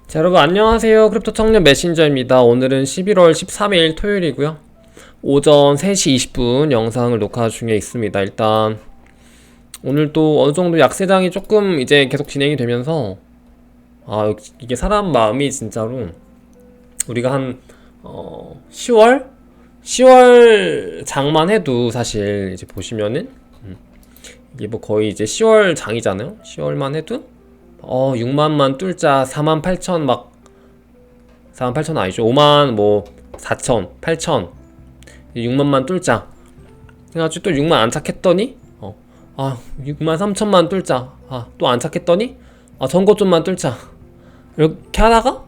자, 여러분 안녕하세요. 크립토 청년 메신저입니다. 오늘은 11월 13일 토요일이고요. 오전 3시 20분 영상을 녹화 중에 있습니다. 일단 오늘 또 어느 정도 약세장이 조금 이제 계속 진행이 되면서 이게 사람 마음이 진짜로 우리가 한 10월 장만 해도 사실 이제 보시면은 이게 뭐 거의 이제 10월 장이잖아요. 10월만 해도 6만만 뚫자 4만 8천 막 4만 8천 아니죠. 5만 뭐 4천 8천 6만만 뚫자 해가지고 또 6만 안착했더니 6만 3천만 뚫자 또 안착했더니 전고 좀만 뚫자 이렇게 하다가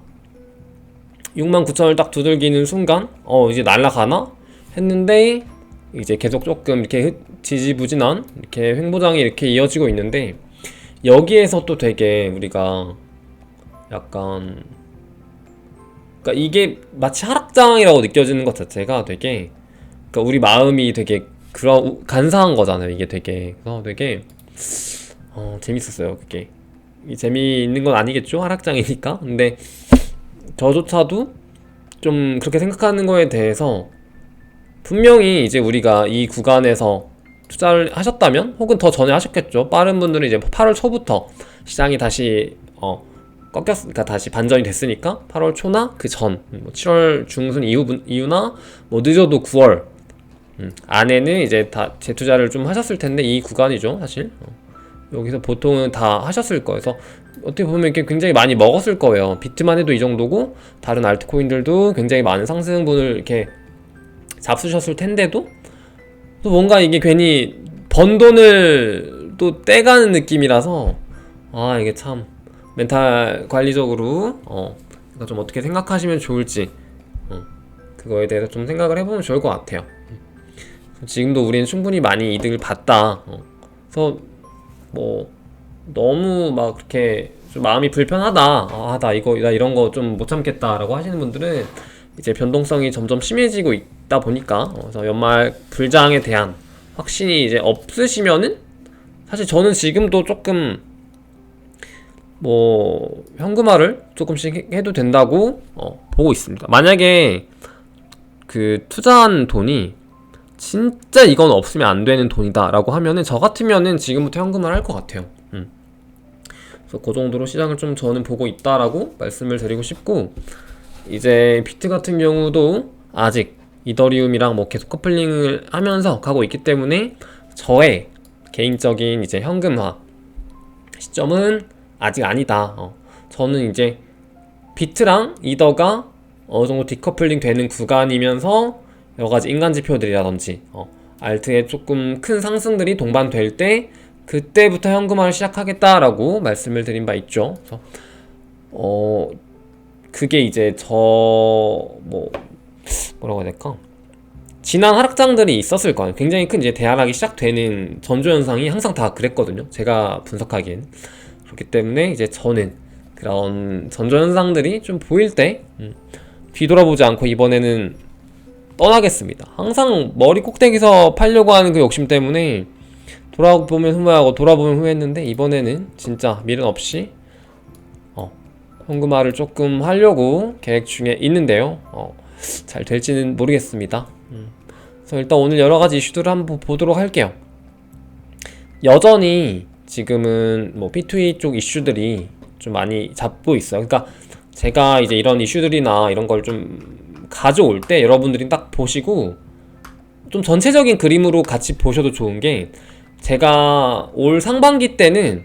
6만 9천을 딱 두들기는 순간 이제 날라가나 했는데 이제 계속 조금 이렇게 지지부진한 이렇게 횡보장이 이렇게 이어지고 있는데, 여기에서 또 되게 우리가 약간 그러니까 이게 마치 하락장이라고 느껴지는 것 자체가 되게, 그러니까 우리 마음이 되게 그런 간사한 거잖아요. 이게 되게 그래서 되게 재밌었어요. 그게 재미있는 건 아니겠죠, 하락장이니까. 근데 저조차도 좀 그렇게 생각하는 거에 대해서 분명히 이제 우리가 이 구간에서 투자를 하셨다면, 혹은 더 전에 하셨겠죠. 빠른 분들은 이제 8월 초부터 시장이 다시 그러니까 다시 반전이 됐으니까 8월 초나 그 전, 7월 중순 이후나 뭐 늦어도 9월 안에는 이제 다 재투자를 좀 하셨을 텐데, 이 구간이죠 사실. 여기서 보통은 다 하셨을 거예요. 그래서 어떻게 보면 이렇게 굉장히 많이 먹었을 거예요. 비트만 해도 이 정도고 다른 알트코인들도 굉장히 많은 상승분을 이렇게 잡수셨을 텐데도, 또 뭔가 이게 괜히 번 돈을 또 떼가는 느낌이라서 이게 참 멘탈 관리적으로 그러니까 좀 어떻게 생각하시면 좋을지 그거에 대해서 좀 생각을 해보면 좋을 것 같아요. 지금도 우리는 충분히 많이 이득을 봤다. 그래서 뭐 너무 막 그렇게 좀 마음이 불편하다, 나 이런 거 좀 못 참겠다라고 하시는 분들은 이제 변동성이 점점 심해지고 있다 보니까 그래서 연말 불장에 대한 확신이 이제 없으시면은, 사실 저는 지금도 조금 뭐 현금화를 조금씩 해도 된다고 보고 있습니다. 만약에 그 투자한 돈이 진짜 이건 없으면 안 되는 돈이다 라고 하면은, 저 같으면은 지금부터 현금화를 할 것 같아요. 그래서 그 정도로 시장을 좀 저는 보고 있다라고 말씀을 드리고 싶고, 이제 비트 같은 경우도 아직 이더리움이랑 뭐 계속 커플링을 하면서 가고 있기 때문에 저의 개인적인 이제 현금화 시점은 아직 아니다. 저는 이제 비트랑 이더가 어느 정도 디커플링 되는 구간이면서 여러 가지 인간 지표들이라든지 알트의 조금 큰 상승들이 동반될 때, 그때부터 현금화를 시작하겠다라고 말씀을 드린 바 있죠. 그래서 그게 이제 뭐라고 해야 될까? 지난 하락장들이 있었을 거예요. 굉장히 큰 이제 대하락이 시작되는 전조현상이 항상 다 그랬거든요. 제가 분석하기엔. 그렇기 때문에 이제 저는 그런 전조현상들이 좀 보일 때 뒤돌아보지 않고 이번에는 떠나겠습니다. 항상 머리 꼭대기서 팔려고 하는 그 욕심 때문에 돌아보면 후회하고 돌아보면 후회했는데, 이번에는 진짜 미련 없이 현금화를 조금 하려고 계획 중에 있는데요. 잘 될지는 모르겠습니다. 그래서 일단 오늘 여러가지 이슈들을 한번 보도록 할게요. 여전히 지금은 뭐 P2E 쪽 이슈들이 좀 많이 잡고 있어요. 그러니까 제가 이제 이런 이슈들이나 이런 걸 좀 가져올 때 여러분들이 딱 보시고 좀 전체적인 그림으로 같이 보셔도 좋은 게, 제가 올 상반기 때는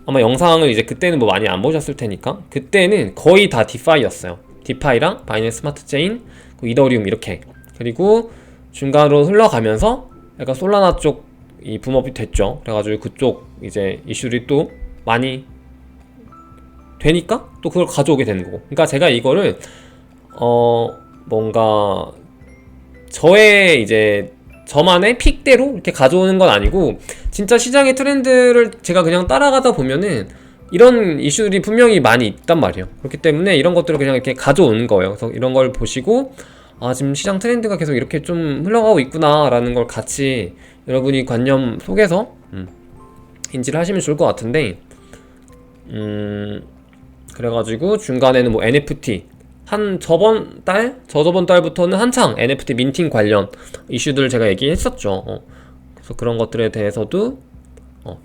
아마 영상을 이제 그때는 뭐 많이 안 보셨을 테니까, 그때는 거의 다 디파이였어요. 디파이랑 바이낸스 스마트 체인, 이더리움 이렇게. 그리고 중간으로 흘러가면서 약간 솔라나 쪽 이 붐업이 됐죠. 그래가지고 그쪽 이제 이슈들이 또 많이 되니까 또 그걸 가져오게 되는 거고. 그러니까 제가 이거를 뭔가 저의 이제 저만의 픽대로 이렇게 가져오는 건 아니고, 진짜 시장의 트렌드를 제가 그냥 따라가다 보면은 이런 이슈들이 분명히 많이 있단 말이에요. 그렇기 때문에 이런 것들을 그냥 이렇게 가져오는 거예요. 그래서 이런 걸 보시고 지금 시장 트렌드가 계속 이렇게 좀 흘러가고 있구나 라는 걸 같이 여러분이 관념 속에서 인지를 하시면 좋을 것 같은데, 그래가지고 중간에는 뭐 NFT 저저번 달부터는 한창 NFT 민팅 관련 이슈들 제가 얘기했었죠. 그래서 그런 것들에 대해서도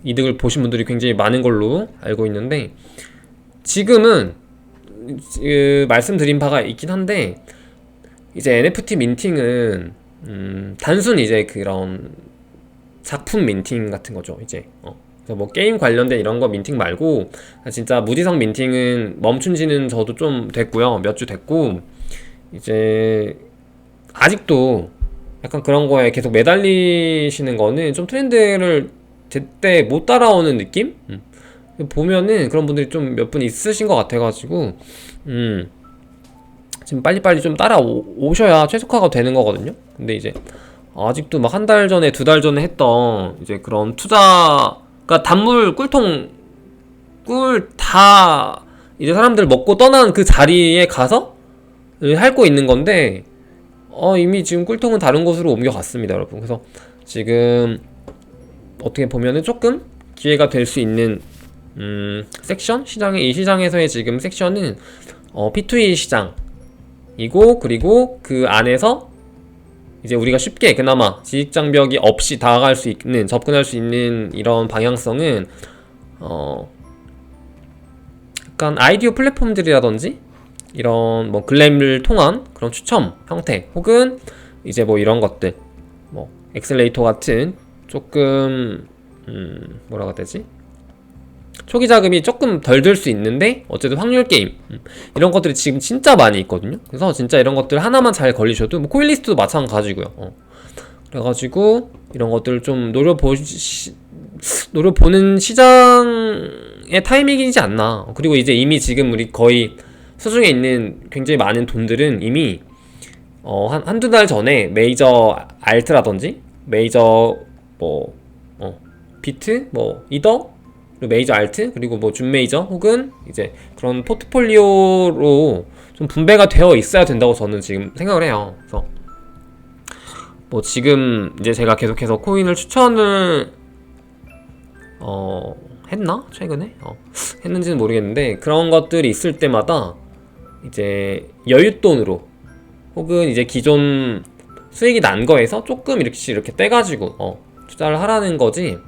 이득을 보신 분들이 굉장히 많은 걸로 알고 있는데, 지금은 말씀드린 바가 있긴 한데, 이제 NFT 민팅은 단순히 이제 그런 작품 민팅 같은 거죠. 이제 그래서 뭐 게임 관련된 이런 거 민팅 말고 진짜 무지성 민팅은 멈춘 지는 저도 좀 됐고요. 몇 주 됐고, 이제 아직도 약간 그런 거에 계속 매달리시는 거는 좀 트렌드를 제때 못 따라오는 느낌? 보면은 그런 분들이 좀 몇 분 있으신 것 같아가지고 지금 빨리빨리 좀 따라오셔야 최적화가 되는 거거든요. 근데 이제 아직도 막 한 달 전에, 두 달 전에 했던 이제 그런 투자가 단물 꿀통 꿀 다 이제 사람들 먹고 떠난 그 자리에 가서 핥고 있는 건데, 이미 지금 꿀통은 다른 곳으로 옮겨갔습니다, 여러분. 그래서 지금 어떻게 보면은 조금 기회가 될 수 있는 섹션? 이 시장에서의 지금 섹션은 P2E 시장이고, 그리고 그 안에서 이제 우리가 쉽게 그나마 지식장벽이 없이 다가갈 수 있는, 접근할 수 있는 이런 방향성은 약간 아이디어 플랫폼들이라든지 이런 뭐 글램을 통한 그런 추첨 형태, 혹은 이제 뭐 이런 것들, 뭐 엑셀레이터 같은 조금 뭐라고 해야 되지? 초기 자금이 조금 덜 들 수 있는데 어쨌든 확률 게임, 이런 것들이 지금 진짜 많이 있거든요. 그래서 진짜 이런 것들 하나만 잘 걸리셔도, 뭐 코인리스트도 마찬가지고요. 그래가지고 이런 것들을 좀 노려보는 시장의 타이밍이지 않나. 그리고 이제 이미 지금 우리 거의 수중에 있는 굉장히 많은 돈들은 이미 한두 달 전에 메이저 알트라든지 메이저 뭐 비트, 뭐 이더, 그리고 메이저 알트, 그리고 뭐 준 메이저, 혹은 이제 그런 포트폴리오로 좀 분배가 되어 있어야 된다고 저는 지금 생각을 해요. 그래서 뭐 지금 이제 제가 계속해서 코인을 추천을 했나? 최근에? 했는지는 모르겠는데, 그런 것들이 있을 때마다 이제 여윳돈으로, 혹은 이제 기존 수익이 난 거에서 조금 이렇게 떼가지고 투자를 하라는 거지,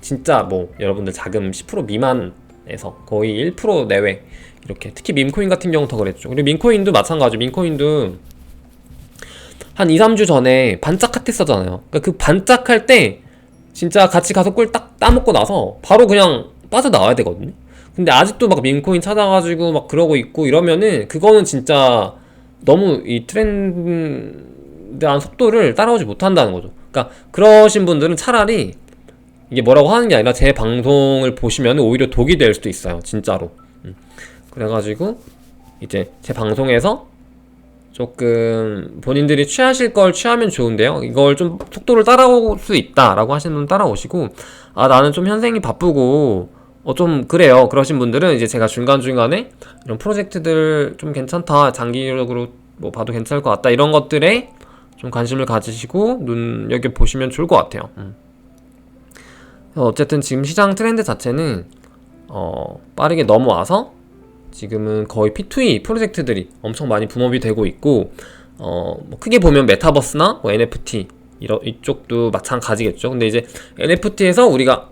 진짜 뭐 여러분들 자금 10% 미만에서 거의 1% 내외, 이렇게 특히 밈코인 같은 경우 더 그랬죠. 그리고 민코인도 마찬가지. 민코인도 한 2, 3주 전에 반짝 핫했었잖아요. 그러니까 그 반짝할 때 진짜 같이 가서 꿀 딱 따먹고 나서 바로 그냥 빠져나와야 되거든요. 근데 아직도 막 밈코인 찾아가지고 막 그러고 있고 이러면은, 그거는 진짜 너무 이 트렌드한 속도를 따라오지 못한다는 거죠. 그러니까 그러신 분들은 차라리, 이게 뭐라고 하는 게 아니라 제 방송을 보시면 오히려 독이 될 수도 있어요, 진짜로. 그래가지고 이제 제 방송에서 조금 본인들이 취하실 걸 취하면 좋은데요, 이걸 좀 속도를 따라올 수 있다라고 하시는 분 따라오시고, 나는 좀 현생이 바쁘고 좀 그래요, 그러신 분들은 이제 제가 중간중간에 이런 프로젝트들 좀 괜찮다, 장기적으로 뭐 봐도 괜찮을 것 같다, 이런 것들에 좀 관심을 가지시고 눈여겨보시면 좋을 것 같아요. 어쨌든 지금 시장 트렌드 자체는 빠르게 넘어와서 지금은 거의 P2E 프로젝트들이 엄청 많이 붐업이 되고 있고, 뭐 크게 보면 메타버스나 뭐 NFT 이쪽도 마찬가지겠죠. 근데 이제 NFT에서 우리가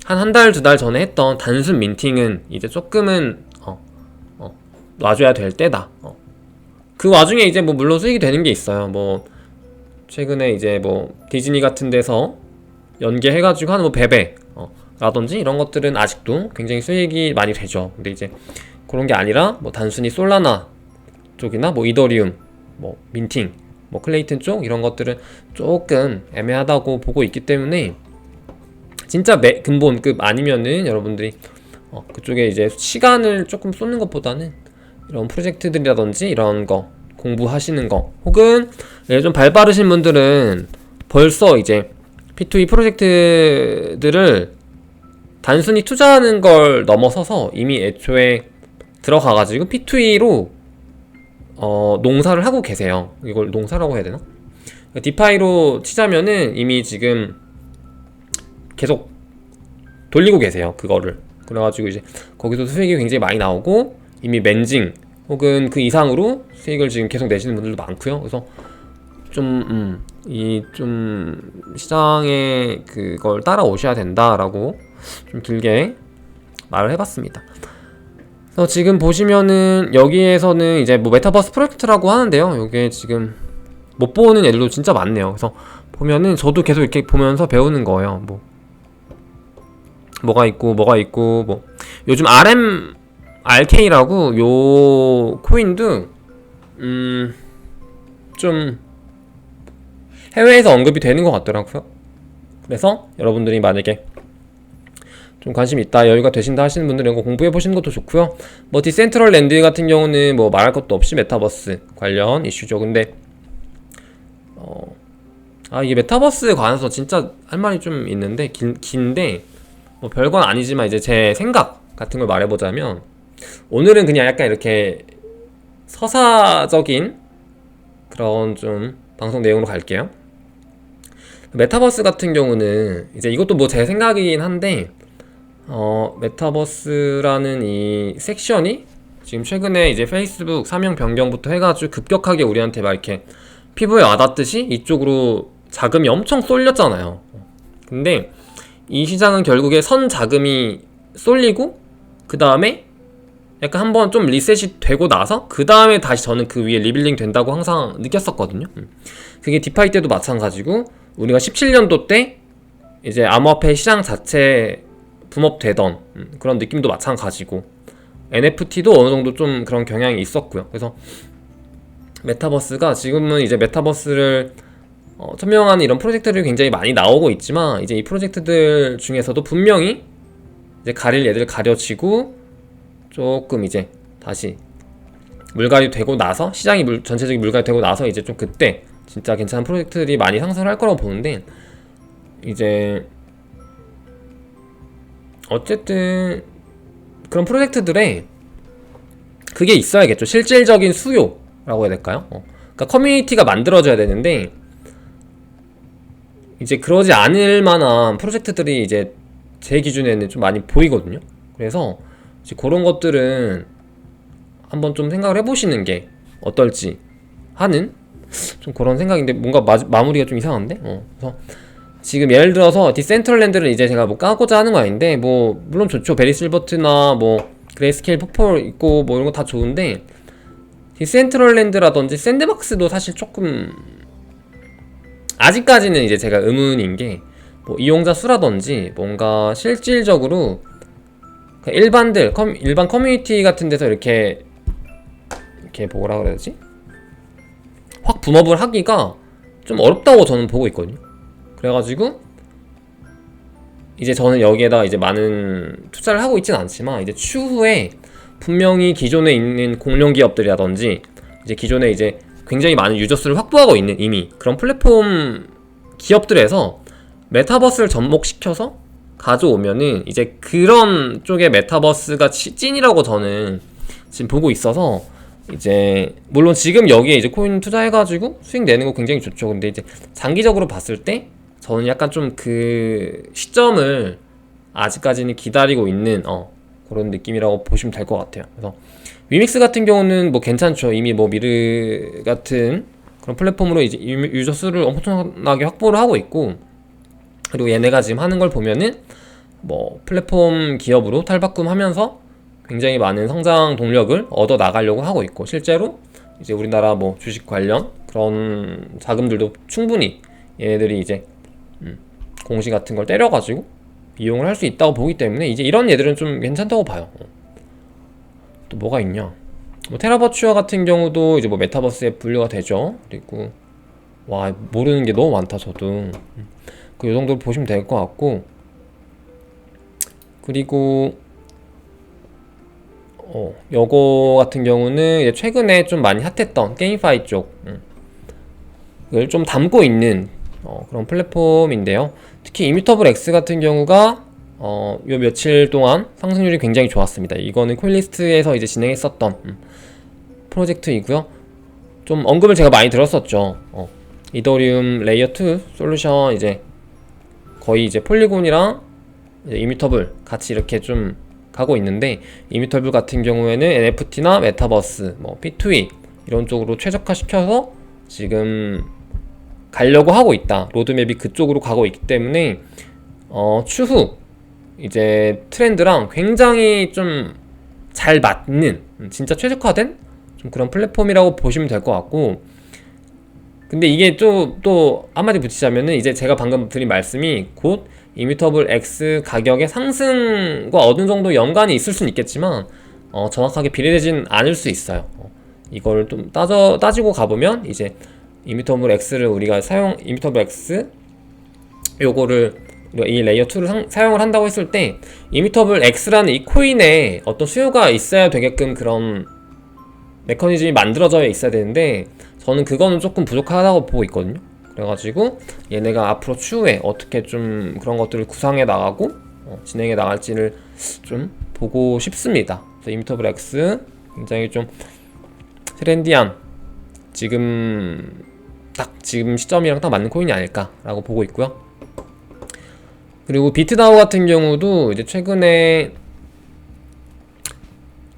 한 달, 두 달 전에 했던 단순 민팅은 이제 조금은 놔줘야 될 때다. 그 와중에 이제 뭐 물론 수익이 되는 게 있어요. 뭐 최근에 이제 뭐 디즈니 같은 데서 연계해가지고 하는 뭐 베베 라든지 이런 것들은 아직도 굉장히 수익이 많이 되죠. 근데 이제 그런 게 아니라 뭐 단순히 솔라나 쪽이나 뭐 이더리움, 뭐 민팅, 뭐 클레이튼 쪽, 이런 것들은 조금 애매하다고 보고 있기 때문에, 진짜 근본급 아니면은 여러분들이 그쪽에 이제 시간을 조금 쏟는 것보다는 이런 프로젝트들이라든지 이런 거 공부하시는 거, 혹은 좀 발빠르신 분들은 벌써 이제 P2E 프로젝트들을 단순히 투자하는 걸 넘어서서 이미 애초에 들어가가지고 P2E로 농사를 하고 계세요. 이걸 농사라고 해야 되나? 디파이로 치자면은 이미 지금 계속 돌리고 계세요, 그거를. 그래가지고 이제 거기서 수익이 굉장히 많이 나오고 이미 맨징 혹은 그 이상으로 수익을 지금 계속 내시는 분들도 많고요. 그래서 좀 시장에 그걸 따라오셔야 된다라고 좀 길게 말을 해봤습니다. 그래서 지금 보시면은 여기에서는 이제 뭐 메타버스 프로젝트라고 하는데요. 이게 지금 못 보는 애들도 진짜 많네요. 그래서 보면은 저도 계속 이렇게 보면서 배우는 거예요. 뭐가 있고 뭐 요즘 RK라고 요 코인도 좀 해외에서 언급이 되는 것 같더라고요. 그래서 여러분들이 만약에 좀 관심 있다, 여유가 되신다 하시는 분들은 이거 공부해 보시는 것도 좋고요. 뭐 디센트럴랜드 같은 경우는 뭐 말할 것도 없이 메타버스 관련 이슈죠. 근데 이게 메타버스에 관해서 진짜 할 말이 좀 있는데 긴데 뭐 별건 아니지만 이제 제 생각 같은 걸 말해보자면 오늘은 그냥 약간 이렇게 서사적인 그런 좀 방송 내용으로 갈게요. 메타버스 같은 경우는 이제 이것도 뭐 제 생각이긴 한데 메타버스라는 이 섹션이 지금 최근에 이제 페이스북 사명 변경부터 해가지고 급격하게 우리한테 막 이렇게 피부에 와닿듯이 이쪽으로 자금이 엄청 쏠렸잖아요. 근데 이 시장은 결국에 선 자금이 쏠리고 그 다음에 약간 한번 좀 리셋이 되고 나서 그 다음에 다시 저는 그 위에 리빌딩 된다고 항상 느꼈었거든요. 그게 디파이 때도 마찬가지고 우리가 17년도 때 이제 암호화폐 시장 자체 붐업되던 그런 느낌도 마찬가지고 NFT도 어느 정도 좀 그런 경향이 있었고요. 그래서 메타버스가 지금은 이제 메타버스를 천명하는 이런 프로젝트들이 굉장히 많이 나오고 있지만 이제 이 프로젝트들 중에서도 분명히 이제 가릴 얘들 가려지고 조금 이제 다시 물갈이 되고 나서 시장이 전체적인 물갈이 되고 나서 이제 좀 그때 진짜 괜찮은 프로젝트들이 많이 상승을 할 거라고 보는데 이제 어쨌든 그런 프로젝트들에 그게 있어야겠죠. 실질적인 수요라고 해야 될까요? 그러니까 커뮤니티가 만들어져야 되는데 이제 그러지 않을 만한 프로젝트들이 이제 제 기준에는 좀 많이 보이거든요. 그래서 이제 그런 것들은 한번 좀 생각을 해보시는 게 어떨지 하는 좀 그런 생각인데 뭔가 마무리가 좀 이상한데? 그래서 지금 예를 들어서 디센트럴랜드를 이제 제가 뭐 까고자 하는 거 아닌데 뭐 물론 좋죠. 베리 실버트나 뭐 그레이스케일 폭포 있고 뭐 이런 거 다 좋은데 디센트럴랜드라든지 샌드박스도 사실 조금 아직까지는 이제 제가 의문인 게 뭐 이용자 수라든지 뭔가 실질적으로 일반 커뮤니티 같은 데서 이렇게 뭐라 그래야 되지? 확 붐업을 하기가 좀 어렵다고 저는 보고 있거든요. 그래가지고 이제 저는 여기에다 이제 많은 투자를 하고 있진 않지만 이제 추후에 분명히 기존에 있는 공룡 기업들이라든지 이제 기존에 이제 굉장히 많은 유저 수를 확보하고 있는 이미 그런 플랫폼 기업들에서 메타버스를 접목시켜서 가져오면은 이제 그런 쪽의 메타버스가 찐이라고 저는 지금 보고 있어서 이제 물론 지금 여기에 이제 코인 투자해가지고 수익 내는 거 굉장히 좋죠. 근데 이제 장기적으로 봤을 때 저는 약간 좀 그 시점을 아직까지는 기다리고 있는 그런 느낌이라고 보시면 될 것 같아요. 그래서 위믹스 같은 경우는 뭐 괜찮죠. 이미 뭐 미르 같은 그런 플랫폼으로 이제 유저 수를 엄청나게 확보를 하고 있고 그리고 얘네가 지금 하는 걸 보면은 뭐 플랫폼 기업으로 탈바꿈하면서 굉장히 많은 성장 동력을 얻어 나가려고 하고 있고 실제로 이제 우리나라 뭐 주식 관련 그런 자금들도 충분히 얘네들이 이제 공시 같은 걸 때려가지고 이용을 할 수 있다고 보기 때문에 이제 이런 얘들은 좀 괜찮다고 봐요. 또 뭐가 있냐? 뭐 테라버추어 같은 경우도 이제 뭐 메타버스에 분류가 되죠. 그리고 와 모르는 게 너무 많다 저도. 그 정도로 보시면 될 것 같고 그리고 요거 같은 경우는 최근에 좀 많이 핫했던 게임파이 쪽을 좀 담고 있는 그런 플랫폼인데요. 특히 이뮤터블 X 같은 경우가 요 며칠 동안 상승률이 굉장히 좋았습니다. 이거는 코인리스트에서 이제 진행했었던 프로젝트이고요. 좀 언급을 제가 많이 들었었죠. 이더리움 레이어 2 솔루션 이제 거의 이제 폴리곤이랑 이제 이뮤터블 같이 이렇게 좀 가고 있는데, 이미터블 같은 경우에는 NFT나 메타버스, 뭐 P2E 이런 쪽으로 최적화시켜서 지금 가려고 하고 있다. 로드맵이 그쪽으로 가고 있기 때문에 추후 이제 트렌드랑 굉장히 좀 잘 맞는, 진짜 최적화된 좀 그런 플랫폼이라고 보시면 될 것 같고, 근데 이게 또 한마디 붙이자면은, 이제 제가 방금 드린 말씀이 곧 이미터블 X 가격의 상승과 어느 정도 연관이 있을 수는 있겠지만 정확하게 비례되진 않을 수 있어요. 이걸 좀 따지고 가보면, 이제 이미터블 X를 우리가 이미터블 X 요거를 이 레이어 2를 사용을 한다고 했을 때, 이미터블 X라는 이 코인에 어떤 수요가 있어야 되게끔 그런 메커니즘이 만들어져 있어야 되는데, 저는 그거는 조금 부족하다고 보고 있거든요. 그래가지고 얘네가 앞으로 추후에 어떻게 좀 그런 것들을 구상해 나가고 진행해 나갈지를 좀 보고 싶습니다. 그래서 이미터블 X 굉장히 좀 트렌디한, 지금 시점이랑 딱 맞는 코인이 아닐까라고 보고 있고요. 그리고 비트다오 같은 경우도 이제 최근에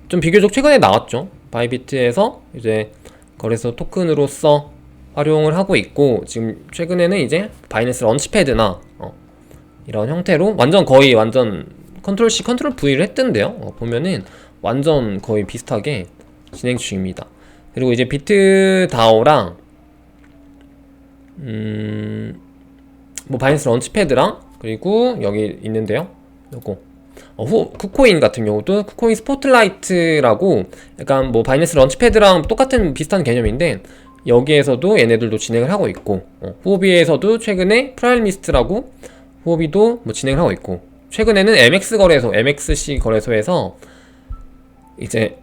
좀 비교적 최근에 나왔죠. 바이비트에서 이제 거래소 토큰으로서 활용을 하고 있고, 지금 최근에는 이제 바이낸스 런치패드나 이런 형태로 거의 완전 컨트롤 C, 컨트롤 V를 했던데요. 보면은 완전 거의 비슷하게 진행 중입니다. 그리고 이제 비트다오랑 뭐 바이낸스 런치패드랑, 그리고 여기 있는데요. 요거 쿠코인 같은 경우도 쿠코인 스포트라이트라고, 약간 뭐 바이낸스 런치패드랑 똑같은 비슷한 개념인데, 여기에서도 얘네들도 진행을 하고 있고, 후오비에서도 최근에 프라임리스트라고 후오비도 뭐 진행을 하고 있고, 최근에는 MXC 거래소에서 이제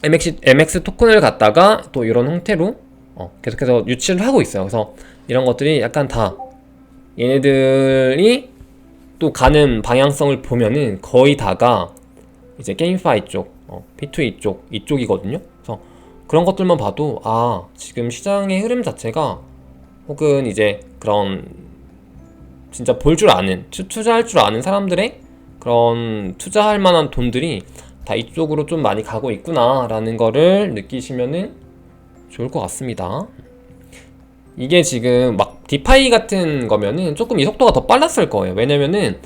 MX 토큰을 갖다가 또 이런 형태로 계속해서 유치를 하고 있어요. 그래서 이런 것들이 약간 다 얘네들이 또 가는 방향성을 보면은 거의 다가 이제 게임파이 쪽, P2E 쪽, 이쪽이거든요. 그래서 그런 것들만 봐도 지금 시장의 흐름 자체가, 혹은 이제 그런 진짜 볼 줄 아는, 투자할 줄 아는 사람들의 그런 투자할 만한 돈들이 다 이쪽으로 좀 많이 가고 있구나 라는 거를 느끼시면은 좋을 것 같습니다. 이게 지금 막 디파이 같은 거면은 조금 이 속도가 더 빨랐을 거예요. 왜냐면은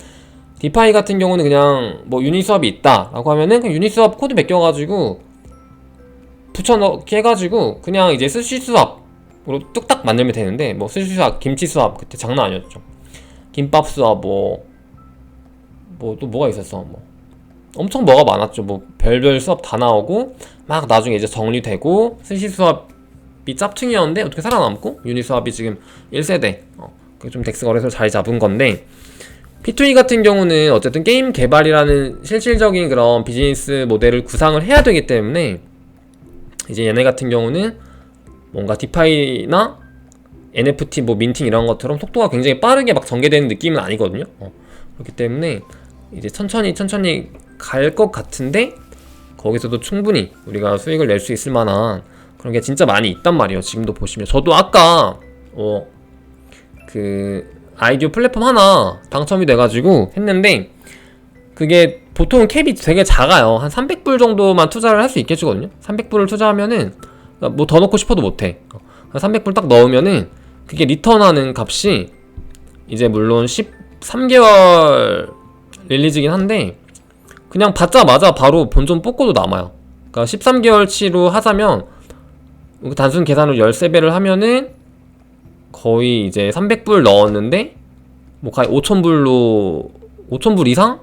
디파이 같은 경우는 그냥 뭐 유니스왑이 있다 라고 하면은 그냥 유니스왑 코드 베껴가지고 붙여넣기 해가지고 그냥 이제 스시스왑으로 뚝딱 만들면 되는데, 뭐 스시스왑, 김치스왑 그때 장난 아니었죠. 김밥스왑 뭐 또 뭐가 있었어, 뭐 엄청 뭐가 많았죠. 뭐 별별 수업 다 나오고 막 나중에 이제 정리되고, 스시스왑이 짭퉁이었는데 어떻게 살아남고, 유니스왑이 지금 1세대 그게 좀 덱스 거래소를 자리 잡은 건데, P2E 같은 경우는 어쨌든 게임 개발이라는 실질적인 그런 비즈니스 모델을 구상을 해야 되기 때문에, 이제 얘네 같은 경우는 뭔가 디파이나 NFT 뭐 민팅 이런 것처럼 속도가 굉장히 빠르게 막 전개되는 느낌은 아니거든요. 그렇기 때문에 이제 천천히 갈 것 같은데, 거기서도 충분히 우리가 수익을 낼 수 있을 만한 그런 게 진짜 많이 있단 말이에요. 지금도 보시면 저도 아까 그 아이디어 플랫폼 하나 당첨이 돼가지고 했는데, 그게 보통 캡이 되게 작아요. 한 300불 정도만 투자를 할 수 있겠거든요. 300불을 투자하면은 뭐 더 넣고 싶어도 못해. 300불 딱 넣으면은 그게 리턴하는 값이 이제 물론 13개월 릴리즈긴 한데, 그냥 받자마자 바로 본전 뽑고도 남아요. 그러니까 13개월치로 하자면 단순 계산으로 13배를 하면은 거의 이제 300불 넣었는데 뭐 거의 5,000불 이상?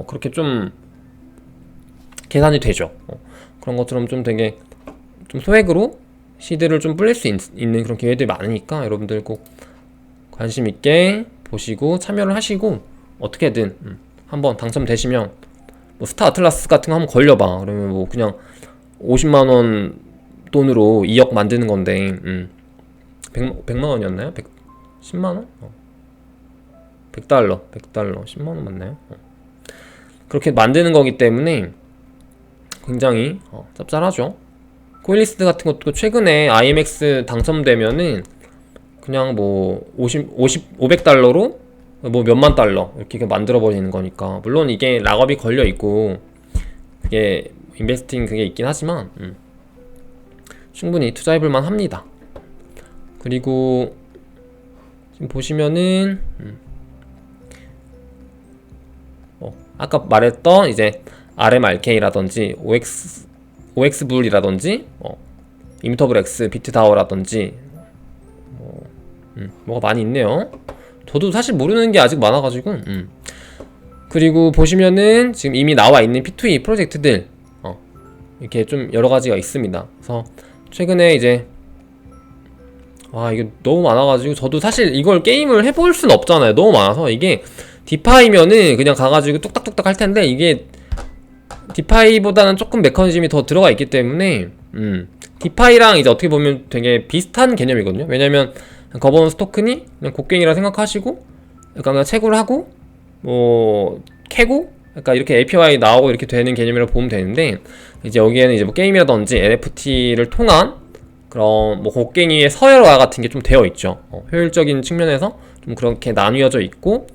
그렇게 좀 계산이 되죠. 그런 것처럼 좀 되게 좀 소액으로 시드를 좀 불릴 수 있는 그런 기회들이 많으니까, 여러분들 꼭 관심 있게 보시고 참여를 하시고, 어떻게든 한번 당첨되시면 뭐 스타 아틀라스 같은 거 한번 걸려봐. 그러면 뭐 그냥 50만원 돈으로 2억 만드는 건데, 100만원이었나요? 10만원? 100달러 10만원 맞나요? 그렇게 만드는 거기 때문에 굉장히 짭짤하죠. 코인리스트 같은 것도 최근에 IMX 당첨되면은 그냥 뭐 500달러로 뭐 몇만 달러 이렇게 만들어 버리는 거니까. 물론 이게 락업이 걸려 있고 그게 인베스팅 그게 있긴 하지만 충분히 투자해볼만 합니다. 그리고 지금 보시면은 아까 말했던 이제 RMRK라든지 OX불이라든지 이미터블 X, 비트다워라든지 뭐가 많이 있네요. 저도 사실 모르는 게 아직 많아가지고 그리고 보시면은 지금 이미 나와 있는 P2E 프로젝트들 이렇게 좀 여러 가지가 있습니다. 그래서 최근에 이제 이게 너무 많아가지고 저도 사실 이걸 게임을 해볼 순 없잖아요. 너무 많아서. 이게 디파이면은 그냥 가가지고 뚝딱뚝딱 할 텐데 이게 디파이보다는 조금 메커니즘이 더 들어가 있기 때문에 디파이랑 이제 어떻게 보면 되게 비슷한 개념이거든요. 왜냐면 거버넌스 토큰이 그냥 곡괭이라 생각하시고 약간 그냥 채굴 하고 뭐 캐고 약간 이렇게 API 나오고 이렇게 되는 개념이라고 보면 되는데, 이제 여기에는 이제 뭐 게임이라든지 NFT를 통한 그런 뭐 곡괭이의 서열화 같은 게 좀 되어 있죠. 효율적인 측면에서 좀 그렇게 나뉘어져 있고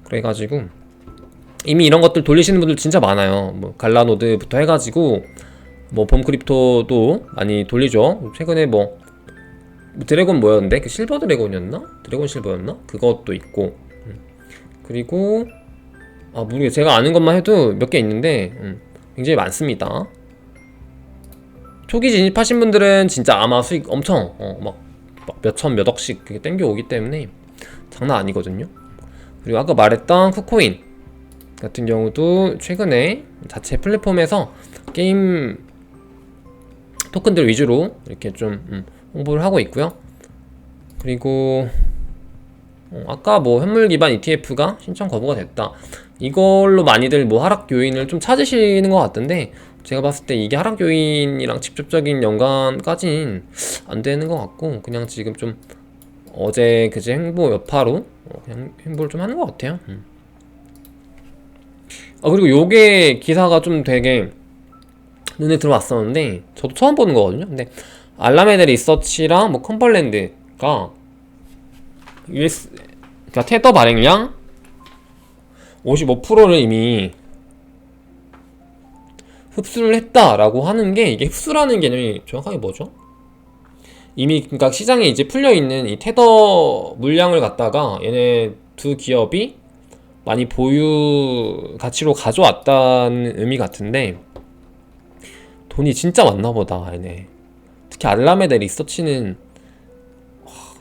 그래가지고 이미 이런 것들 돌리시는 분들 진짜 많아요. 뭐 갈라노드부터 해가지고 뭐 봄크립토도 많이 돌리죠. 최근에 뭐 드래곤 뭐였는데? 그 실버 드래곤이었나? 드래곤 실버였나? 그것도 있고 그리고 모르겠어요. 제가 아는 것만 해도 몇 개 있는데 굉장히 많습니다. 초기 진입하신 분들은 진짜 아마 수익 엄청 막 몇천 몇억씩 그게 땡겨오기 때문에 장난 아니거든요. 그리고 아까 말했던 쿠코인 같은 경우도 최근에 자체 플랫폼에서 게임 토큰들 위주로 이렇게 좀 홍보를 하고 있고요. 그리고 아까 뭐 현물 기반 ETF가 신청 거부가 됐다, 이걸로 많이들 뭐 하락 요인을 좀 찾으시는 것 같던데, 제가 봤을 때 이게 하락 요인이랑 직접적인 연관까진 안 되는 것 같고 그냥 지금 좀 어제 그제 행보 여파로 그냥 행보를 좀 하는 것 같아요. 그리고 요게 기사가 좀 되게 눈에 들어왔었는데 저도 처음 보는 거거든요. 근데 알라메드 리서치랑 뭐 컴벌랜드가 그러니까 테더 발행량 55%를 이미 흡수를 했다라고 하는 게, 이게 흡수라는 개념이 정확하게 뭐죠? 이미 그러니까 시장에 이제 풀려 있는 이 테더 물량을 갖다가 얘네 두 기업이 많이 보유 가치로 가져왔다는 의미 같은데, 돈이 진짜 많나 보다 얘네. 특히 알라메드 리서치는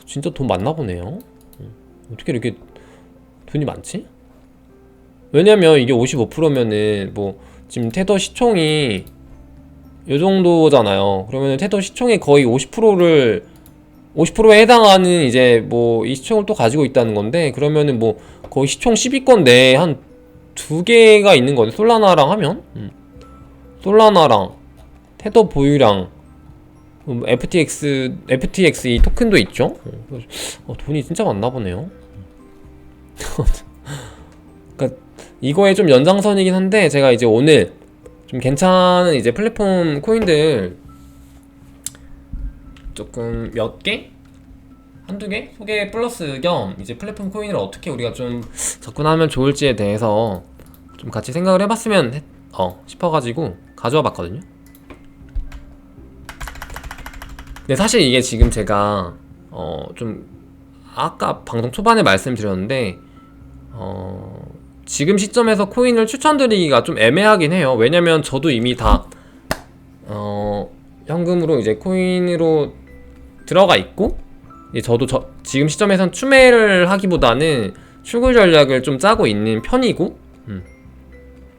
진짜 돈 많나 보네요. 어떻게 이렇게 돈이 많지? 왜냐면 이게 55%면은 뭐 지금 테더 시총이 요 정도잖아요. 그러면 테더 시총의 거의 50%에 해당하는 이제 뭐 이 시총을 또 가지고 있다는 건데, 그러면은 뭐 거의 시총 10위권 내에 한 두 개가 있는 거네. 솔라나랑 하면 솔라나랑 테더 보유량 FTX 이 토큰도 있죠. 돈이 진짜 많나 보네요. 그러니까 이거에 좀 연장선이긴 한데, 제가 이제 오늘 좀 괜찮은 이제 플랫폼 코인들 조금 몇 개? 한두 개? 소개 플러스 겸 이제 플랫폼 코인을 어떻게 우리가 좀 접근하면 좋을지에 대해서 좀 같이 생각을 해봤으면 싶어가지고 가져와 봤거든요. 근데 사실 이게 지금 제가 좀 아까 방송 초반에 말씀드렸는데 지금 시점에서 코인을 추천드리기가 좀 애매하긴 해요. 왜냐면 저도 이미 다 현금으로 이제 코인으로 들어가 있고, 저도 지금 시점에선 추매를 하기보다는 출구 전략을 좀 짜고 있는 편이고,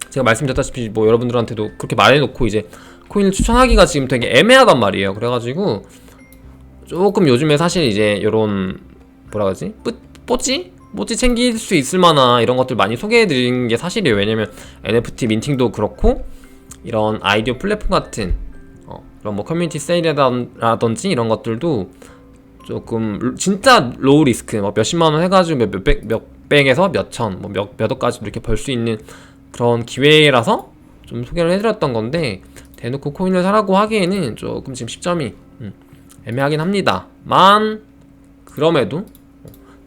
제가 말씀드렸다시피 뭐 여러분들한테도 그렇게 말해놓고 이제 코인을 추천하기가 지금 되게 애매하단 말이에요. 그래가지고 조금 요즘에 사실 이제 요런 뭐라 그러지? 뽀찌 챙길 수 있을 만한 이런 것들 많이 소개해드리는 게 사실이에요. 왜냐면 NFT 민팅도 그렇고 이런 아이디어 플랫폼 같은 그런 뭐 커뮤니티 세일이라든지 이런 것들도 조금 진짜 로우 리스크, 뭐 몇십만원 해가지고 몇백에서 몇천, 뭐 몇억까지 이렇게 벌 수 있는 그런 기회라서 좀 소개를 해드렸던 건데, 대놓고 코인을 사라고 하기에는 조금 지금 시점이 애매하긴 합니다만, 그럼에도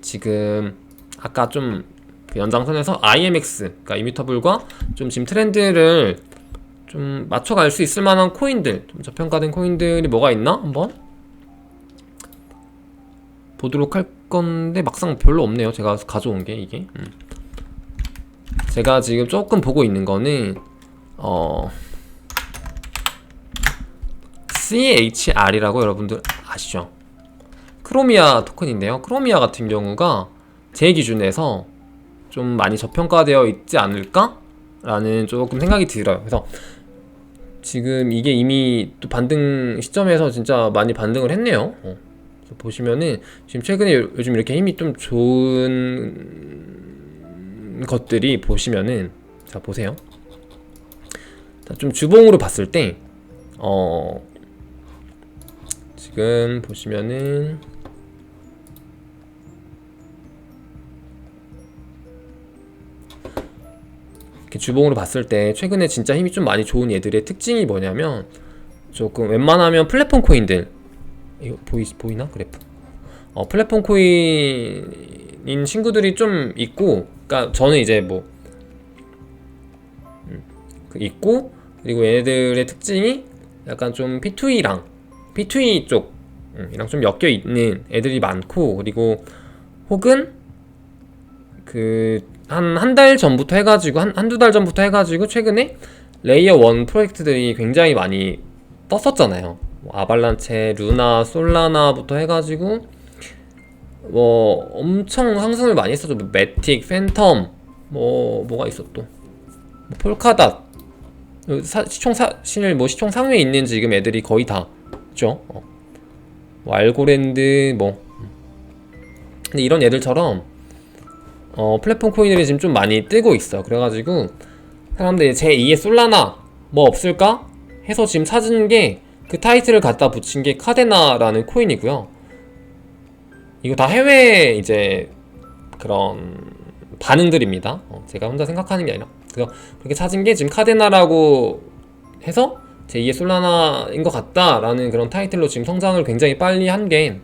지금 아까 좀 그 연장선에서 IMX, 그러니까 이뮤터블과 좀 지금 트렌드를 좀 맞춰갈 수 있을 만한 코인들, 좀 저평가된 코인들이 뭐가 있나? 한번 보도록 할 건데 막상 별로 없네요. 제가 가져온 게 이게. 제가 지금 조금 보고 있는 거는 CHR이라고 여러분들 아시죠? 크로미아 토큰인데요. 크로미아 같은 경우가 제 기준에서 좀 많이 저평가되어 있지 않을까? 라는 조금 생각이 들어요. 그래서 지금 이게 이미 또 반등 시점에서 진짜 많이 반등을 했네요. 그래서 보시면은 지금 최근에 요즘 이렇게 힘이 좀 좋은 것들이 보시면은, 자 보세요. 자, 좀 주봉으로 봤을 때 지금 보시면은 이렇게 주봉으로 봤을 때 최근에 진짜 힘이 좀 많이 좋은 얘들의 특징이 뭐냐면, 조금 웬만하면 플랫폼 코인들, 이거 보이나 그래프? 플랫폼 코인인 친구들이 좀 있고, 그러니까 저는 이제 뭐 있고, 그리고 얘네들의 특징이 약간 좀 P2E 쪽이랑 좀 엮여 있는 애들이 많고, 그리고 혹은 그 한 달 전부터 해가지고 한두 달 전부터 해가지고 최근에 레이어 1 프로젝트들이 굉장히 많이 떴었잖아요. 뭐 아발란체, 루나, 솔라나부터 해가지고 뭐 엄청 상승을 많이 했었죠. 뭐 매틱, 팬텀, 뭐가 있어 또, 뭐 폴카닷, 시총 상위에 있는 지금 애들이 거의 다 있죠. 뭐 알고랜드 근데 이런 애들처럼 플랫폼 코인들이 지금 좀 많이 뜨고 있어. 그래가지고 사람들이 제2의 솔라나 뭐 없을까 해서 지금 찾은 게, 그 타이틀을 갖다 붙인 게 카데나라는 코인이고요. 이거 다 해외 이제 그런 반응들입니다. 제가 혼자 생각하는 게 아니라. 그래서 그렇게 찾은 게 지금 카데나라고 해서 제2의 솔라나인 것 같다라는 그런 타이틀로 지금 성장을 굉장히 빨리 한 게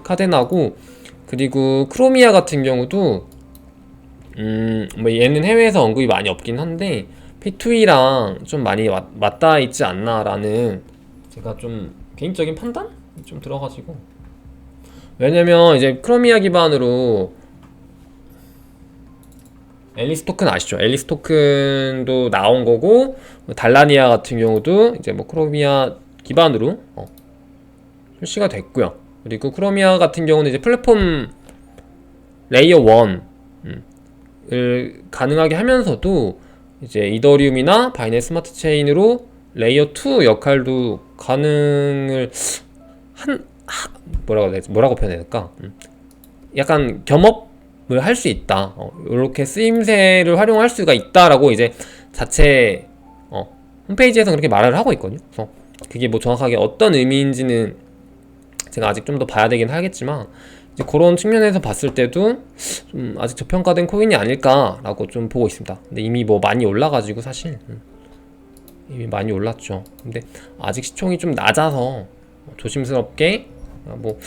카데나고, 그리고 크로미아 같은 경우도 뭐 얘는 해외에서 언급이 많이 없긴 한데 P2E랑 좀 많이 맞닿아 있지 않나라는 제가 좀 개인적인 판단? 좀 들어가지고, 왜냐면 이제 크로미아 기반으로 앨리스 토큰 아시죠? 앨리스 토큰도 나온 거고, 달라니아 같은 경우도 이제 뭐 크로미아 기반으로 출시가 됐고요. 그리고 크로미아 같은 경우는 이제 플랫폼 레이어 1을 가능하게 하면서도 이제 이더리움이나 바이낸스 스마트 체인으로 레이어 2 역할도 가능을 뭐라고 표현해야 될까? 약간 겸업을 할 수 있다. 이렇게 쓰임새를 활용할 수가 있다라고 이제 자체 홈페이지에서 그렇게 말을 하고 있거든요. 그래서 그게 뭐 정확하게 어떤 의미인지는 제가 아직 좀 더 봐야 되긴 하겠지만, 이제 그런 측면에서 봤을 때도 좀 아직 저평가된 코인이 아닐까라고 좀 보고 있습니다. 근데 이미 뭐 많이 올라가지고 사실 이미 많이 올랐죠. 근데 아직 시총이 좀 낮아서 조심스럽게 뭐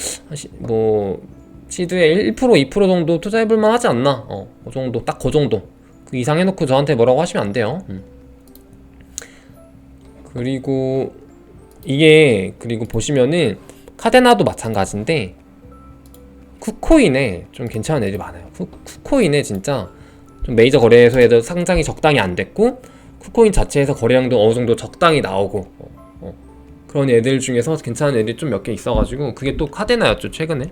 시드에 1%, 2% 정도 투자해볼만 하지 않나. 그 정도, 딱 그 정도. 그 이상 해놓고 저한테 뭐라고 하시면 안 돼요. 그리고 그리고 보시면은 카데나도 마찬가지인데 쿠코인에 좀 괜찮은 애들이 많아요. 쿠코인에 진짜 좀 메이저 거래소에도 상장이 적당히 안 됐고, 쿠코인 자체에서 거래량도 어느 정도 적당히 나오고 그런 애들 중에서 괜찮은 애들이 좀 몇 개 있어가지고, 그게 또 카데나였죠 최근에.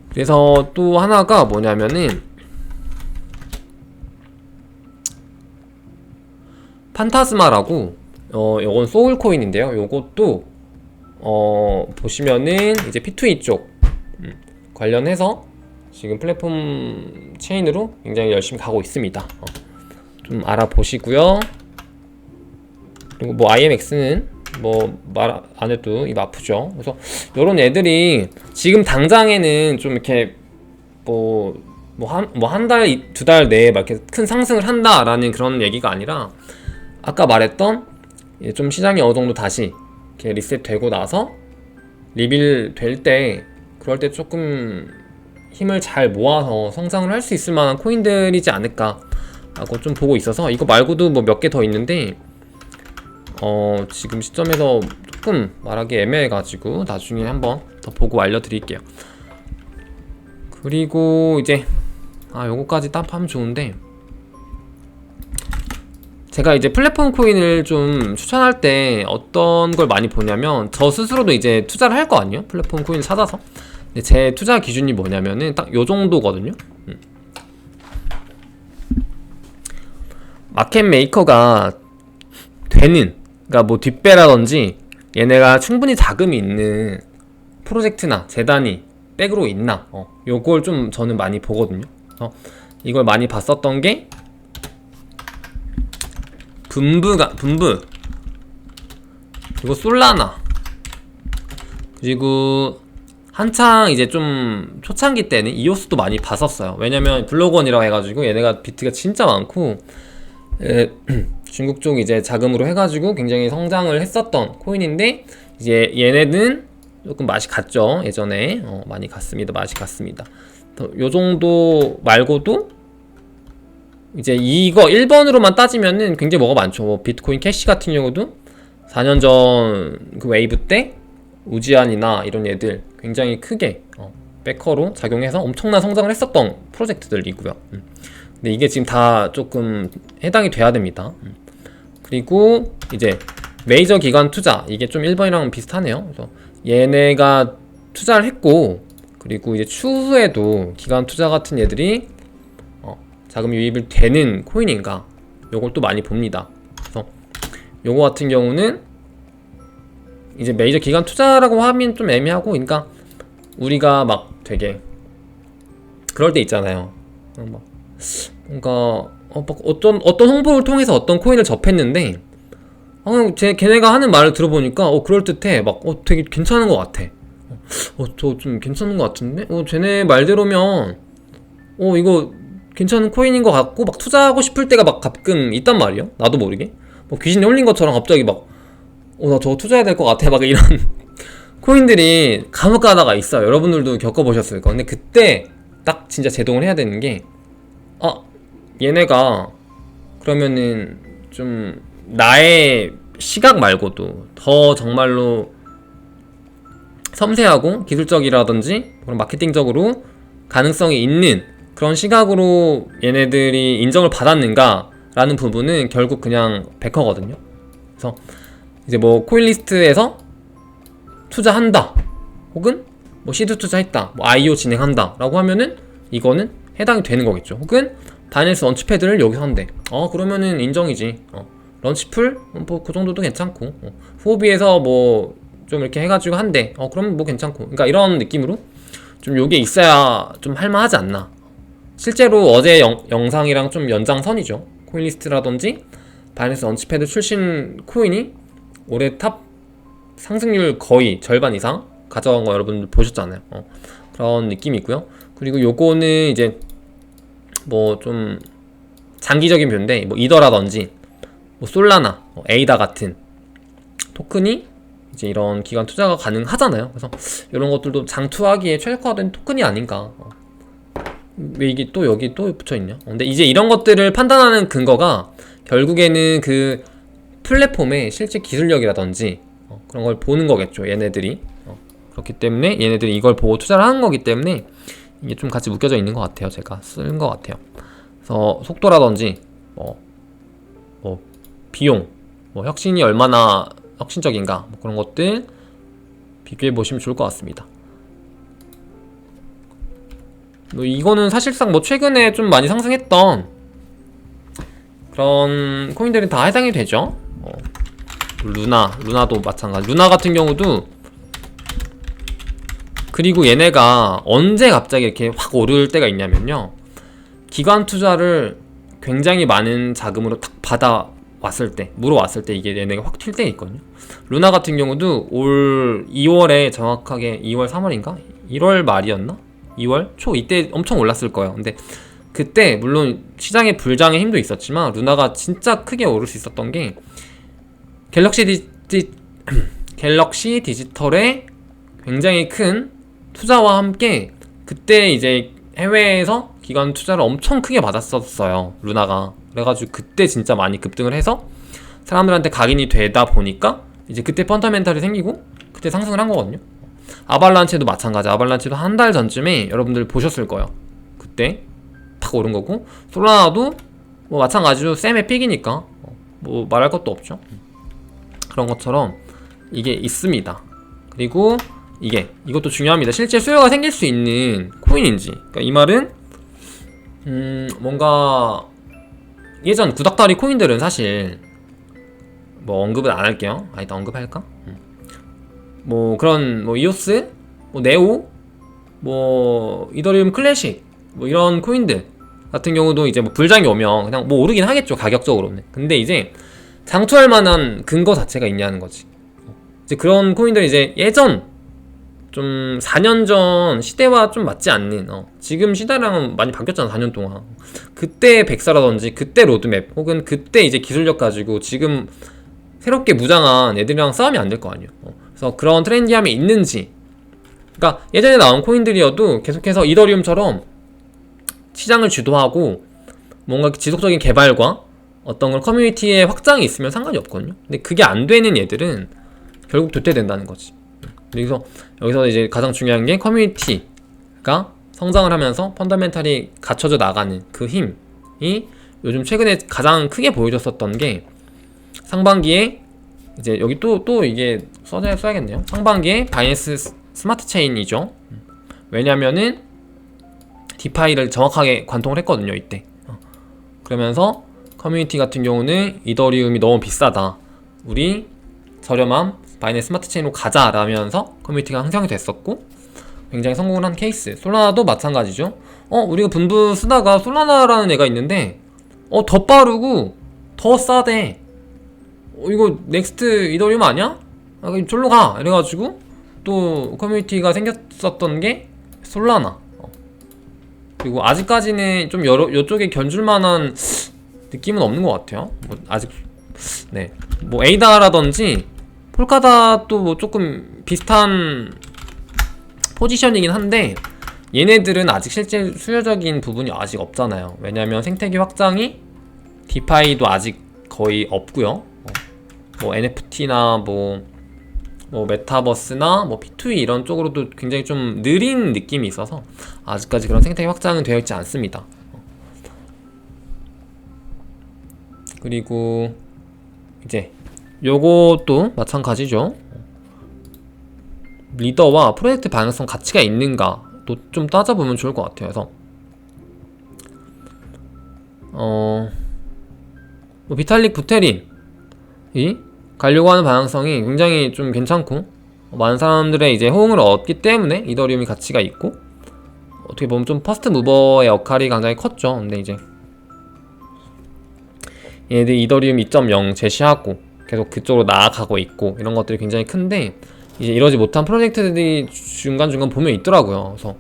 그래서 또 하나가 뭐냐면은 판타스마라고, 요건 소울 코인인데요. 요것도 보시면은 이제 P2E 쪽 관련해서 지금 플랫폼 체인으로 굉장히 열심히 가고 있습니다. 좀 알아보시고요. 그리고 뭐 IMX는 뭐 말 안 해도 입 아프죠. 그래서 요런 애들이 지금 당장에는 좀 이렇게 한 달, 두 달 내에 막 이렇게 큰 상승을 한다라는 그런 얘기가 아니라, 아까 말했던 좀 시장이 어느 정도 다시 이렇게 리셋되고 나서 리빌 될 때, 그럴 때 조금 힘을 잘 모아서 성장을 할 수 있을 만한 코인들이지 않을까 라고 좀 보고 있어서, 이거 말고도 뭐 몇 개 더 있는데 지금 시점에서 조금 말하기 애매해가지고 나중에 한번 더 보고 알려드릴게요. 그리고 이제 요거까지 딱 하면 좋은데, 제가 이제 플랫폼 코인을 좀 추천할 때 어떤 걸 많이 보냐면, 저 스스로도 이제 투자를 할 거 아니에요? 플랫폼 코인을 찾아서. 근데 제 투자 기준이 뭐냐면은 딱 요 정도거든요. 마켓 메이커가 되는, 그러니까 뭐 뒷배라든지 얘네가 충분히 자금이 있는 프로젝트나 재단이 백으로 있나, 요걸 좀 저는 많이 보거든요. 이걸 많이 봤었던 게 분부, 그리고 솔라나, 그리고 한창 이제 좀 초창기 때는 이오스도 많이 봤었어요. 왜냐면 블록원이라고 해가지고 얘네가 비트가 진짜 많고 중국 쪽 이제 자금으로 해가지고 굉장히 성장을 했었던 코인인데, 이제 얘네는 조금 맛이 갔죠. 예전에 많이 갔습니다. 맛이 갔습니다. 요 정도 말고도 이제 이거 1번으로만 따지면은 굉장히 뭐가 많죠. 뭐 비트코인 캐시 같은 경우도 4년 전 그 웨이브 때 우지안이나 이런 애들 굉장히 크게 백커로 작용해서 엄청난 성장을 했었던 프로젝트들이고요. 근데 이게 지금 다 조금 해당이 돼야 됩니다. 그리고 이제 메이저 기관 투자, 이게 좀 1번이랑 비슷하네요. 그래서 얘네가 투자를 했고, 그리고 이제 추후에도 기관 투자 같은 애들이 자금 유입을 되는 코인인가, 요걸 또 많이 봅니다. 그래서 요거 같은 경우는 이제 메이저 기관 투자라고 하면 좀 애매하고, 그러니까 우리가 막 되게 그럴 때 있잖아요. 뭔가 어떤 홍보를 통해서 어떤 코인을 접했는데, 그냥 걔네가 하는 말을 들어보니까 그럴듯해. 막 되게 괜찮은 것 같아. 저 좀 괜찮은 것 같은데? 쟤네 말대로면 이거 괜찮은 코인인 것 같고, 막 투자하고 싶을 때가 막 가끔 있단 말이에요. 나도 모르게 뭐 귀신이 홀린 것처럼 갑자기 막 나 저거 투자해야 될 것 같아, 막 이런 코인들이 간혹 가다가 있어요. 여러분들도 겪어보셨을 거예요. 근데 그때 딱 진짜 제동을 해야 되는 게, 얘네가 그러면은 좀 나의 시각 말고도 더 정말로 섬세하고 기술적이라든지 그런 마케팅적으로 가능성이 있는 그런 시각으로 얘네들이 인정을 받았는가 라는 부분은 결국 그냥 백허거든요. 그래서 이제 뭐 코인리스트에서 투자한다, 혹은 뭐 시드 투자했다, 뭐 IO 진행한다 라고 하면은 이거는 해당이 되는 거겠죠. 혹은 바이낸스 런치패드를 여기서 한대. 그러면은 인정이지. 런치풀? 뭐 그 정도도 괜찮고, 후오비에서 뭐 좀 이렇게 해가지고 한대. 그러면 뭐 괜찮고. 그러니까 이런 느낌으로 좀 요게 있어야 좀 할만하지 않나. 실제로 어제 영상이랑 좀 연장선이죠. 코인리스트라든지 바이낸스 런치패드 출신 코인이 올해 탑 상승률 거의 절반 이상 가져간 거 여러분들 보셨잖아요. 그런 느낌이 있고요. 그리고 요거는 이제 뭐 좀 장기적인 뷰인데, 뭐 이더라든지 뭐 솔라나, 에이다 같은 토큰이 이제 이런 기간 투자가 가능하잖아요. 그래서 이런 것들도 장투하기에 최적화된 토큰이 아닌가. 왜 이게 또 여기 또 붙여있냐? 근데 이제 이런 것들을 판단하는 근거가 결국에는 그 플랫폼의 실제 기술력이라든지 그런 걸 보는 거겠죠, 얘네들이. 그렇기 때문에 얘네들이 이걸 보고 투자를 하는 거기 때문에 이게 좀 같이 묶여져 있는 것 같아요. 제가 쓰는 것 같아요. 그래서 속도라든지 뭐 비용, 뭐 혁신이 얼마나 혁신적인가, 뭐 그런 것들 비교해 보시면 좋을 것 같습니다. 뭐 이거는 사실상 뭐 최근에 좀 많이 상승했던 그런 코인들이 다 해당이 되죠. 루나도 마찬가지. 루나 같은 경우도, 그리고 얘네가 언제 갑자기 이렇게 확 오를 때가 있냐면요, 기관 투자를 굉장히 많은 자금으로 탁 받아왔을 때, 물어왔을 때 이게 얘네가 확 튈 때가 있거든요. 루나 같은 경우도 올 2월에 정확하게 2월 3월인가? 1월 말이었나? 2월 초 이때 엄청 올랐을 거예요. 근데 그때 물론 시장의 불장의 힘도 있었지만 루나가 진짜 크게 오를 수 있었던 게 갤럭시 디지털의 굉장히 큰 투자와 함께 그때 이제 해외에서 기관 투자를 엄청 크게 받았었어요, 루나가. 그래가지고 그때 진짜 많이 급등을 해서 사람들한테 각인이 되다 보니까 이제 그때 펀더멘탈이 생기고 그때 상승을 한 거거든요. 아발란체도 마찬가지. 아발란체도 한 달 전쯤에 여러분들 보셨을 거예요. 그때 탁 오른 거고, 솔라나도 뭐 마찬가지로 쌤의 픽이니까 뭐 말할 것도 없죠. 그런 것처럼 이게 있습니다. 그리고 이것도 중요합니다. 실제 수요가 생길 수 있는 코인인지. 그러니까 이 말은 뭔가 예전 구닥다리 코인들은 사실 뭐 언급은 안 할게요. 아, 일단 언급할까? 뭐 그런 뭐 이오스, 뭐 네오, 뭐 이더리움 클래식, 뭐 이런 코인들 같은 경우도 이제 뭐 불장이 오면 그냥 뭐 오르긴 하겠죠, 가격적으로는. 근데 이제 장투할 만한 근거 자체가 있냐는 거지. 이제 그런 코인들 이제 예전 좀 4년 전 시대와 좀 맞지 않는, 지금 시대랑은 많이 바뀌었잖아, 4년 동안. 그때 백사라든지 그때 로드맵 혹은 그때 이제 기술력 가지고 지금 새롭게 무장한 애들이랑 싸우면 안 될 거 아니에요. 그래서 그런 트렌디함이 있는지, 그러니까 예전에 나온 코인들이어도 계속해서 이더리움처럼 시장을 주도하고 뭔가 지속적인 개발과 어떤 걸 커뮤니티의 확장이 있으면 상관이 없거든요. 근데 그게 안 되는 얘들은 결국 도태된다는 거지. 그래서 여기서 이제 가장 중요한 게 커뮤니티가 성장을 하면서 펀더멘탈이 갖춰져 나가는 그 힘이 요즘 최근에 가장 크게 보여줬었던 게, 상반기에 이제 여기 또 이게 써야겠네요. 상반기에 바이낸스 스마트 체인이죠. 왜냐면은 디파이를 정확하게 관통을 했거든요, 이때. 그러면서 커뮤니티 같은 경우는 이더리움이 너무 비싸다, 우리 저렴한 바이낸스 스마트 체인으로 가자 라면서 커뮤니티가 형성이 됐었고, 굉장히 성공을 한 케이스. 솔라나도 마찬가지죠. 우리가 분부 쓰다가 솔라나라는 애가 있는데 더 빠르고 더 싸대. 이거 넥스트 이더리움 아니야? 그럼 절로 가! 이래가지고 또 커뮤니티가 생겼었던 게 솔라나. 그리고 아직까지는 좀 요쪽에 견줄만한 느낌은 없는 것 같아요. 뭐 아직 뭐 에이다라든지 폴카다도 뭐 조금 비슷한 포지션이긴 한데, 얘네들은 아직 실제 수요적인 부분이 아직 없잖아요. 왜냐면 생태계 확장이, 디파이도 아직 거의 없고요. 뭐 NFT나 뭐 메타버스나 뭐 P2E 이런 쪽으로도 굉장히 좀 느린 느낌이 있어서 아직까지 그런 생태계 확장은 되어 있지 않습니다. 그리고 이제 요것도 마찬가지죠. 리더와 프로젝트 방향성 가치가 있는가도 좀 따져보면 좋을 것 같아요. 그래서 뭐 비탈릭 부테린이 가려고 하는 방향성이 굉장히 좀 괜찮고, 많은 사람들의 이제 호응을 얻기 때문에 이더리움이 가치가 있고, 어떻게 보면 좀 퍼스트 무버의 역할이 굉장히 컸죠. 근데 이제 얘들 이더리움 2.0 제시하고 계속 그쪽으로 나아가고 있고, 이런 것들이 굉장히 큰데, 이제 이러지 못한 프로젝트들이 중간중간 보면 있더라고요. 그래서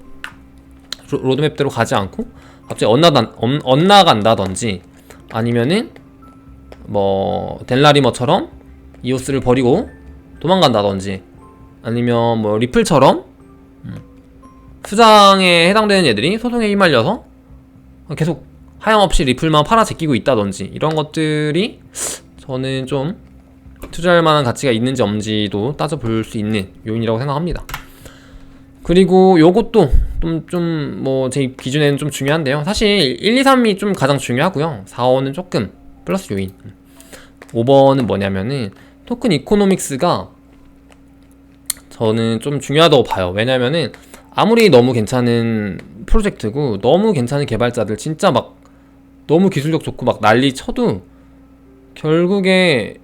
로드맵대로 가지 않고 갑자기 엇나간다든지, 아니면은 뭐 델라리머처럼 이오스를 버리고 도망간다든지, 아니면 뭐 리플처럼 수장에 해당되는 애들이 소송에 휘말려서 계속 하염없이 리플만 팔아 제끼고 있다든지, 이런 것들이 저는 좀 투자할 만한 가치가 있는지 없는지도 따져볼 수 있는 요인이라고 생각합니다. 그리고 요것도 좀 뭐 제 기준에는 좀 중요한데요. 사실 1, 2, 3이 좀 가장 중요하고요. 4, 5는 조금 플러스 요인. 5번은 뭐냐면은 토큰 이코노믹스가 저는 좀 중요하다고 봐요. 왜냐면은 아무리 너무 괜찮은 프로젝트고 너무 괜찮은 개발자들 진짜 막 너무 기술력 좋고 막 난리 쳐도 결국에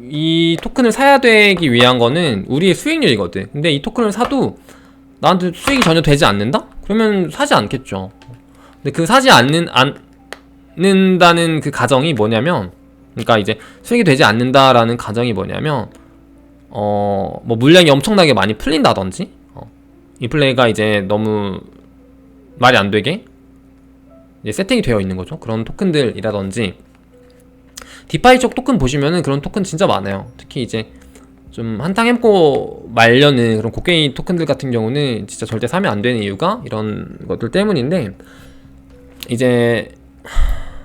이 토큰을 사야 되기 위한 거는 우리의 수익률이거든. 근데 이 토큰을 사도 나한테 수익이 전혀 되지 않는다? 그러면 사지 않겠죠. 근데 그 사지 않는다는 그 가정이 뭐냐면, 그러니까 이제 수익이 되지 않는다라는 가정이 뭐냐면, 뭐 물량이 엄청나게 많이 풀린다든지, 인플레이가 이제 너무 말이 안 되게 이제 세팅이 되어 있는 거죠. 그런 토큰들이라든지, 디파이 쪽 토큰 보시면은 그런 토큰 진짜 많아요. 특히 이제 좀 한탕 해먹고 말려는 그런 곡괭이 토큰들 같은 경우는 진짜 절대 사면 안 되는 이유가 이런 것들 때문인데, 이제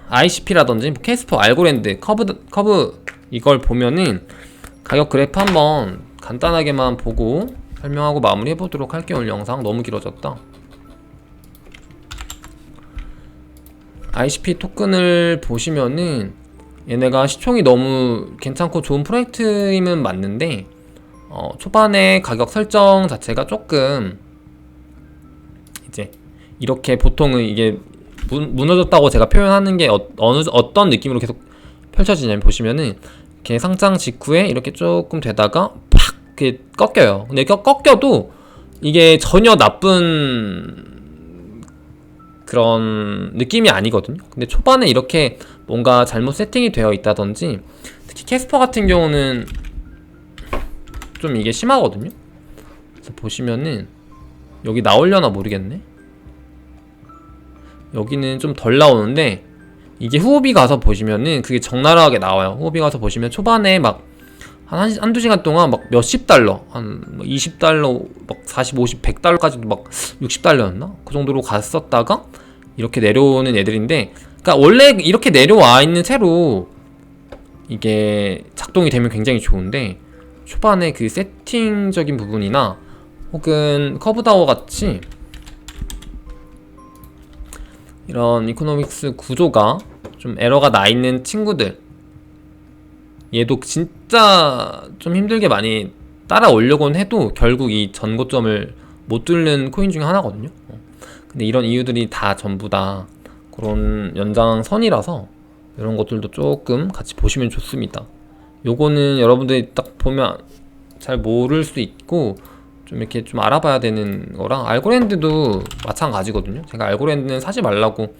ICP라든지 뭐 캐스퍼, 알고랜드, 커브 이걸 보면은 가격 그래프 한번 간단하게만 보고 설명하고 마무리 해보도록 할게요. 오늘 영상 너무 길어졌다. ICP 토큰을 보시면은 얘네가 시총이 너무 괜찮고 좋은 프로젝트임은 맞는데, 초반에 가격 설정 자체가 조금 이제 이렇게 보통은 이게 무너졌다고 제가 표현하는 게 어떤 느낌으로 계속 펼쳐지냐면, 보시면은 이렇게 상장 직후에 이렇게 조금 되다가 팍 이렇게 꺾여요. 근데 꺾여도 이게 전혀 나쁜 그런 느낌이 아니거든요. 근데 초반에 이렇게 뭔가 잘못 세팅이 되어 있다든지, 특히 캐스퍼 같은 경우는 좀 이게 심하거든요. 그래서 보시면은 여기 나오려나 모르겠네. 여기는 좀 덜 나오는데, 이게 후오비 가서 보시면은 그게 적나라하게 나와요. 후오비 가서 보시면 초반에 막 한두 시간 동안 막 몇십 달러, 한 20달러, 막 40, 50, 100달러까지도 막 60달러였나? 그 정도로 갔었다가 이렇게 내려오는 애들인데, 그러니까 원래 이렇게 내려와 있는 채로 이게 작동이 되면 굉장히 좋은데, 초반에 그 세팅적인 부분이나 혹은 커브다워 같이 이런 이코노믹스 구조가 좀 에러가 나 있는 친구들, 얘도 진짜 좀 힘들게 많이 따라오려고는 해도 결국 이 전고점을 못 뚫는 코인 중에 하나거든요. 근데 이런 이유들이 다 전부 다 그런 연장선이라서 이런 것들도 조금 같이 보시면 좋습니다. 요거는 여러분들이 딱 보면 잘 모를 수 있고 좀 이렇게 좀 알아봐야 되는 거랑, 알고랜드도 마찬가지거든요. 제가 알고랜드는 사지 말라고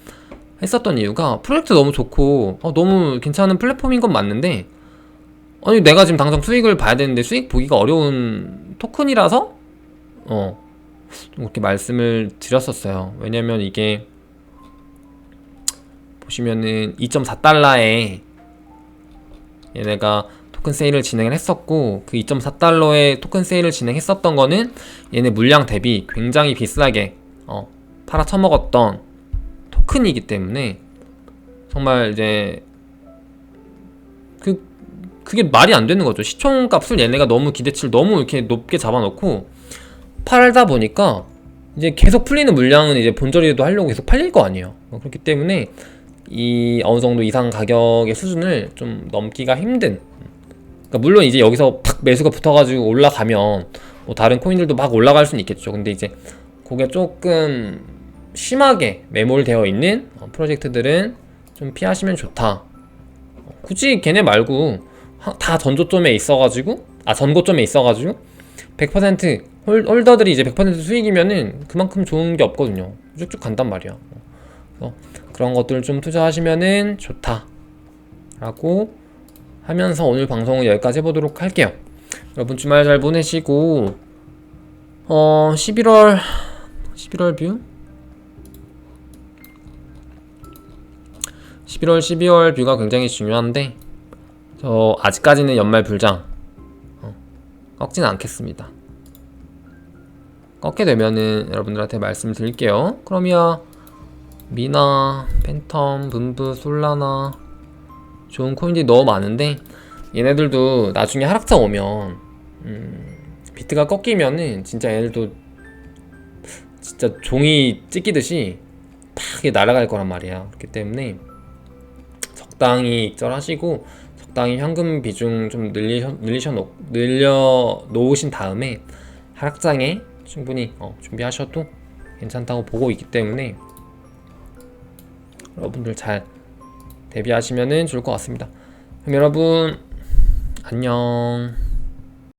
했었던 이유가 프로젝트 너무 좋고 너무 괜찮은 플랫폼인 건 맞는데, 아니 내가 지금 당장 수익을 봐야 되는데 수익 보기가 어려운 토큰이라서 좀 그렇게 말씀을 드렸었어요. 왜냐면 이게 보시면은 2.4달러에 얘네가 토큰 세일을 진행을 했었고, 그 2.4달러에 토큰 세일을 진행했었던 거는 얘네 물량 대비 굉장히 비싸게 팔아 처먹었던 토큰이기 때문에, 정말 이제 그게 말이 안 되는 거죠. 시총값을 얘네가 너무 기대치를 너무 이렇게 높게 잡아놓고 팔다 보니까 이제 계속 풀리는 물량은 이제 본전이라도 하려고 계속 팔릴 거 아니에요. 그렇기 때문에 이 어느 정도 이상 가격의 수준을 좀 넘기가 힘든, 그러니까 물론 이제 여기서 팍 매수가 붙어가지고 올라가면 뭐 다른 코인들도 막 올라갈 수는 있겠죠. 근데 이제 그게 조금 심하게 매몰되어 있는 프로젝트들은 좀 피하시면 좋다. 굳이 걔네 말고 다 전고점에 있어가지고 100% 홀더들이 이제 100% 수익이면은 그만큼 좋은 게 없거든요. 쭉쭉 간단 말이야. 그래서 그런 것들 좀 투자하시면은 좋다 라고 하면서 오늘 방송은 여기까지 해보도록 할게요. 여러분 주말 잘 보내시고 11월 뷰? 11월, 12월 뷰가 굉장히 중요한데, 저 아직까지는 연말 불장 꺾지는 않겠습니다. 꺾게 되면은 여러분들한테 말씀을 드릴게요. 크로미아, 미나, 팬텀, 분부, 솔라나 좋은 코인들이 너무 많은데, 얘네들도 나중에 하락장 오면 비트가 꺾이면은 진짜 얘네들도 진짜 종이 찢기듯이 팍 날아갈 거란 말이야. 그렇기 때문에 적당히 익절하시고 적당히 현금 비중 좀 늘려 놓으신 다음에 하락장에 충분히 준비하셔도 괜찮다고 보고 있기 때문에 여러분들 잘 대비하시면 좋을 것 같습니다. 그럼 여러분 안녕.